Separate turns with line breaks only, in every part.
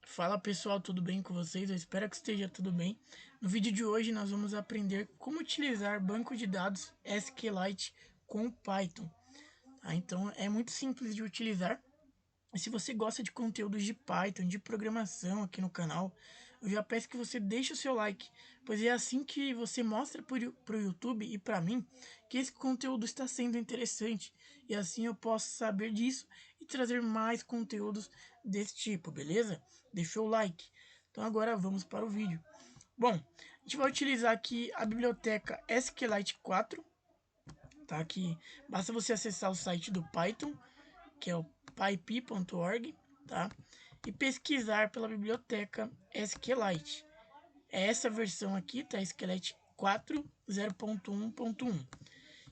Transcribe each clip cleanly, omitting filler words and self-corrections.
Fala pessoal, tudo bem com vocês? Eu espero que esteja tudo bem. No vídeo de hoje nós vamos aprender como utilizar banco de dados SQLite com Python. Tá? Então é muito simples de utilizar. E se você gosta de conteúdos de Python, de programação aqui no canal, eu já peço que você deixe o seu like, pois é assim que você mostra para o YouTube e para mim que esse conteúdo está sendo interessante. E assim eu posso saber disso e trazer mais conteúdos desse tipo, beleza? Deixa o like. Então agora vamos para o vídeo. Bom, a gente vai utilizar aqui a biblioteca SQLite 4, tá? Aqui basta você acessar o site do Python, que é o pyp.org, tá? E pesquisar pela biblioteca SQLite. É essa versão aqui, tá? SQLite 4.0.1.1.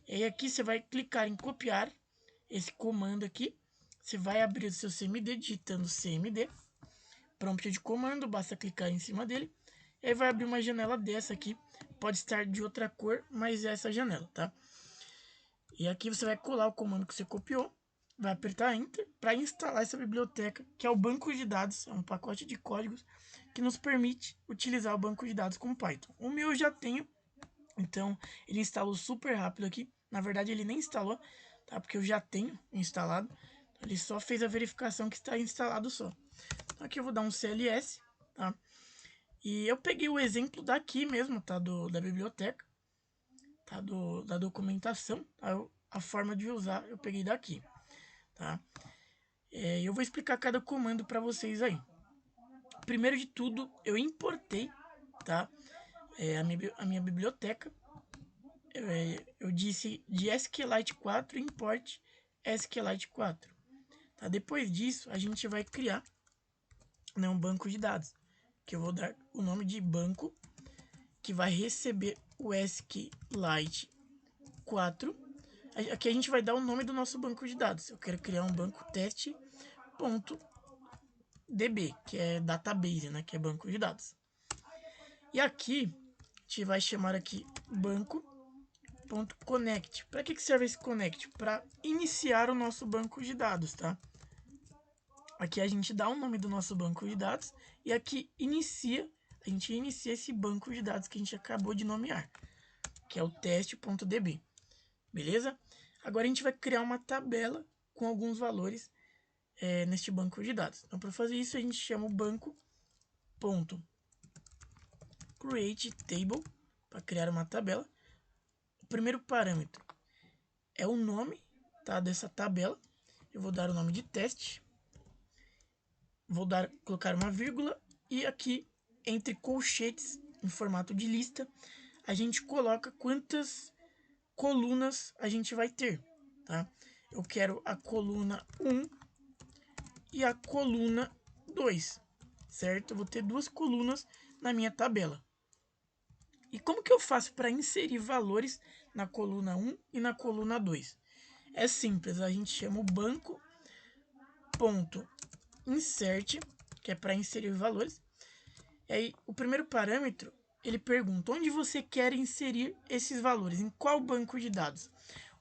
E aí aqui você vai clicar em copiar esse comando aqui. Você vai abrir o seu CMD digitando CMD. Prompt de comando, basta clicar em cima dele. E aí vai abrir uma janela dessa aqui. Pode estar de outra cor, mas é essa janela, tá? E aqui você vai colar o comando que você copiou. Vai apertar Enter para instalar essa biblioteca, que é o banco de dados, é um pacote de códigos que nos permite utilizar o banco de dados com Python. O meu eu já tenho, então ele instalou super rápido aqui. Na verdade ele nem instalou, tá? Porque eu já tenho instalado. Ele só fez a verificação que está instalado só. Então aqui eu vou dar um CLS, tá? E eu peguei o exemplo daqui mesmo, tá? Da biblioteca, tá? Da documentação, tá? A forma de usar eu peguei daqui, tá? Eu vou explicar cada comando para vocês aí. Primeiro de tudo, eu importei, tá? A minha biblioteca. Eu disse de SQLite 4 import SQLite 4. Tá? Depois disso, a gente vai criar, né, um banco de dados, que eu vou dar o nome de banco, que vai receber o SQLite 4. Aqui a gente vai dar o nome do nosso banco de dados. Eu quero criar um banco teste.db, que é database, né, que é banco de dados. E aqui a gente vai chamar aqui banco.connect. Para que serve esse connect? Para iniciar o nosso banco de dados, tá? Aqui a gente dá o nome do nosso banco de dados e aqui a gente inicia esse banco de dados que a gente acabou de nomear, que é o teste.db. Beleza? Agora a gente vai criar uma tabela com alguns valores neste banco de dados. Então, para fazer isso, a gente chama o banco.createTable para criar uma tabela. O primeiro parâmetro é o nome, tá, dessa tabela. Eu vou dar o nome de teste. Vou colocar uma vírgula e aqui entre colchetes em formato de lista a gente coloca quantas colunas a gente vai ter, tá? Eu quero a coluna 1 e a coluna 2, certo? Eu vou ter duas colunas na minha tabela. E como que eu faço para inserir valores na coluna 1 e na coluna 2? É simples, a gente chama o banco.insert, que é para inserir valores. E aí, o primeiro parâmetro, ele pergunta onde você quer inserir esses valores, em qual banco de dados.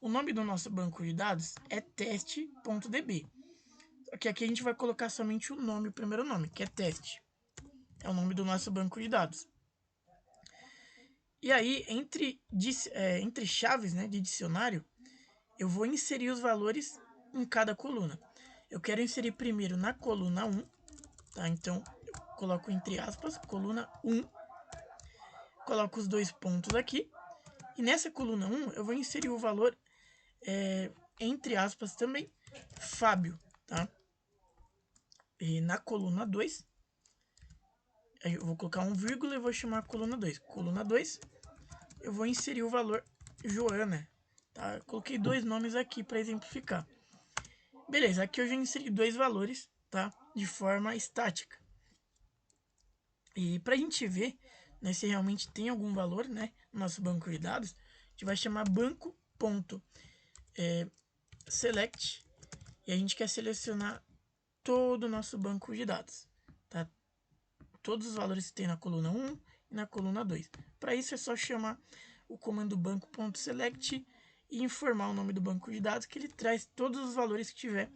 O nome do nosso banco de dados é teste.db. Só que aqui a gente vai colocar somente o nome, o primeiro nome, que é teste. É o nome do nosso banco de dados. E aí, entre chaves, né, de dicionário, eu vou inserir os valores em cada coluna. Eu quero inserir primeiro na coluna 1, tá? Então, eu coloco entre aspas, coluna 1. Coloco os dois pontos aqui. E nessa coluna 1, eu vou inserir o valor, entre aspas também, Fábio, tá? E na coluna 2, eu vou colocar um vírgula e vou chamar a coluna 2. Coluna 2, eu vou inserir o valor Joana, tá? Coloquei dois nomes aqui para exemplificar. Beleza, aqui eu já inseri dois valores, tá? De forma estática. E para a gente ver, né, se realmente tem algum valor, né, no nosso banco de dados, a gente vai chamar banco.select e a gente quer selecionar todo o nosso banco de dados, tá? Todos os valores que tem na coluna 1 e na coluna 2. Para isso é só chamar o comando banco.select e informar o nome do banco de dados, que ele traz todos os valores que tiver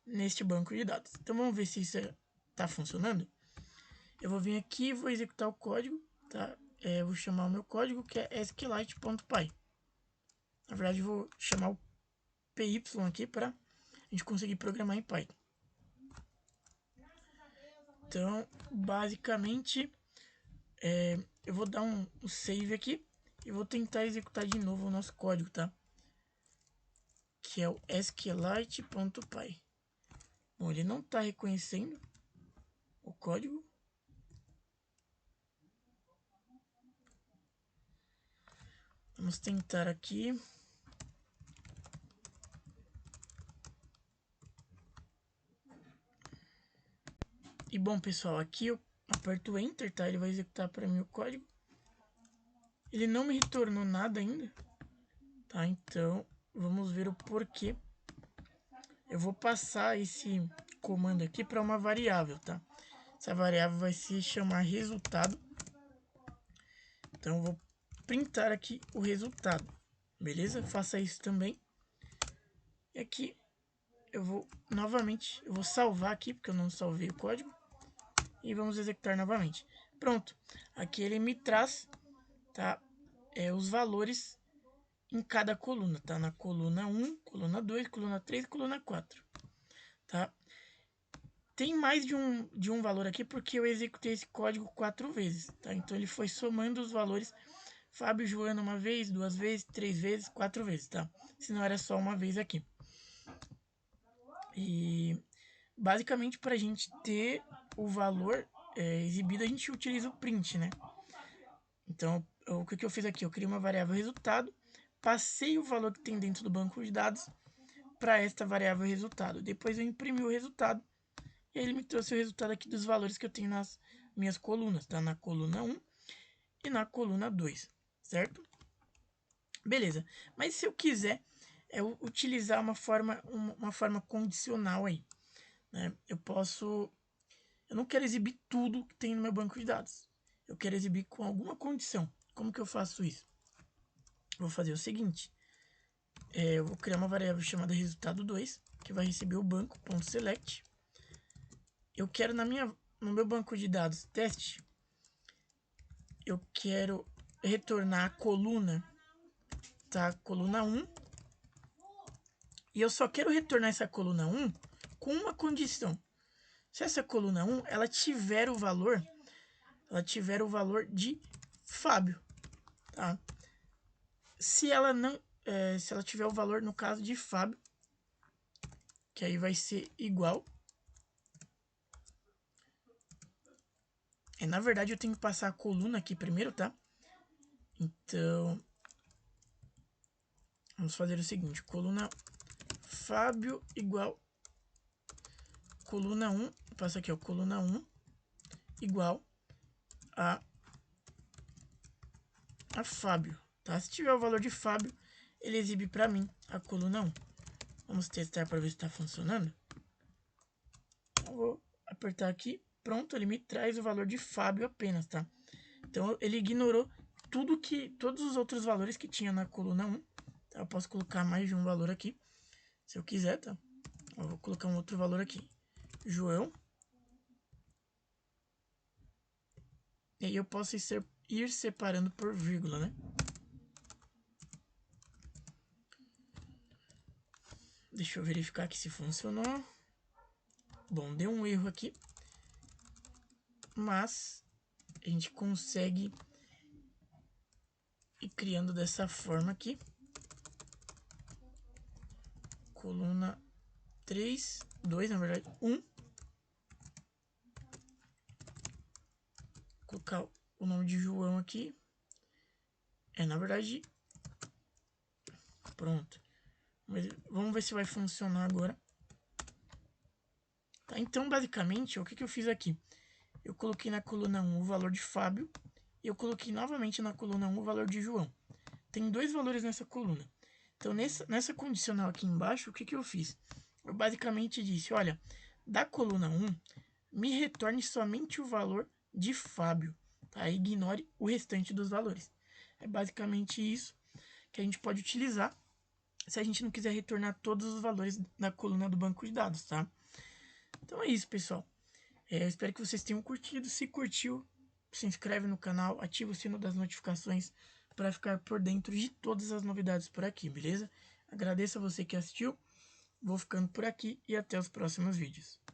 neste banco de dados. Então vamos ver se isso está funcionando. Eu vou vir aqui e vou executar o código, tá? Eu vou chamar o meu código, que é sqlite.py. Na verdade, eu vou chamar o py aqui para a gente conseguir programar em Python. Então, basicamente, eu vou dar um save aqui e vou tentar executar de novo o nosso código, tá? Que é o sqlite.py. Bom, ele não está reconhecendo o código. Vamos tentar aqui. E bom, pessoal, aqui eu aperto Enter, tá? Ele vai executar para mim o código. Ele não me retornou nada ainda, tá? Então, vamos ver o porquê. Eu vou passar esse comando aqui para uma variável, tá? Essa variável vai se chamar resultado. Então, eu vou printar aqui o resultado, beleza? Faça isso também. E aqui, eu vou novamente, eu vou salvar aqui, porque eu não salvei o código. E vamos executar novamente. Pronto, aqui ele me traz, tá? Os valores em cada coluna, tá? Na coluna 1, coluna 2, coluna 3 e coluna 4, tá? Tem mais de um valor aqui porque eu executei esse código 4 vezes, tá? Então ele foi somando os valores Fábio e Joana uma vez, 2 vezes, 3 vezes, 4 vezes, tá? Se não era só uma vez aqui. E basicamente para a gente ter o valor exibido, a gente utiliza o print, né? Então, o que eu fiz aqui? Eu criei uma variável resultado, passei o valor que tem dentro do banco de dados para esta variável resultado. Depois eu imprimi o resultado e ele me trouxe o resultado aqui dos valores que eu tenho nas minhas colunas, tá? Na coluna 1 e na coluna 2, certo? Beleza. Mas se eu quiser utilizar uma forma condicional aí, né? Eu não quero exibir tudo que tem no meu banco de dados. Eu quero exibir com alguma condição. Como que eu faço isso? Vou fazer o seguinte. Eu vou criar uma variável chamada resultado2, que vai receber o banco.select. Eu quero no meu banco de dados teste, eu quero retornar a coluna, tá? Coluna 1. E eu só quero retornar essa coluna 1 com uma condição. Se essa coluna 1 ela tiver o valor de Fábio, tá? Se ela não, se ela tiver o valor no caso de Fábio, que aí vai ser igual. Na verdade eu tenho que passar a coluna aqui primeiro, tá? Então, vamos fazer o seguinte, coluna Fábio igual coluna 1, passa aqui, ó, coluna 1 igual a Fábio, tá? Se tiver o valor de Fábio, ele exibe para mim a coluna 1. Vamos testar para ver se está funcionando. Eu vou apertar aqui, pronto, ele me traz o valor de Fábio apenas, tá? Então ele ignorou todos os outros valores que tinha na coluna 1. Tá? Eu posso colocar mais de um valor aqui, se eu quiser, tá? Eu vou colocar um outro valor aqui, João. E aí eu posso ir separando por vírgula, né? Deixa eu verificar aqui se funcionou. Bom, deu um erro aqui. Mas a gente consegue ir criando dessa forma aqui. Coluna 3, 2, na verdade, 1. Colocar o nome de João aqui. Na verdade, pronto. Mas vamos ver se vai funcionar agora. Tá, então, basicamente, o que eu fiz aqui? Eu coloquei na coluna 1 o valor de Fábio e eu coloquei novamente na coluna 1 o valor de João. Tem dois valores nessa coluna. Então, nessa condicional aqui embaixo, o que eu fiz? Eu basicamente disse, olha, da coluna 1, me retorne somente o valor de Fábio. Tá? Ignore o restante dos valores. É basicamente isso que a gente pode utilizar se a gente não quiser retornar todos os valores da coluna do banco de dados, tá? Então é isso, pessoal. Eu espero que vocês tenham curtido. Se curtiu, se inscreve no canal, ativa o sino das notificações para ficar por dentro de todas as novidades por aqui, beleza? Agradeço a você que assistiu. Vou ficando por aqui e até os próximos vídeos.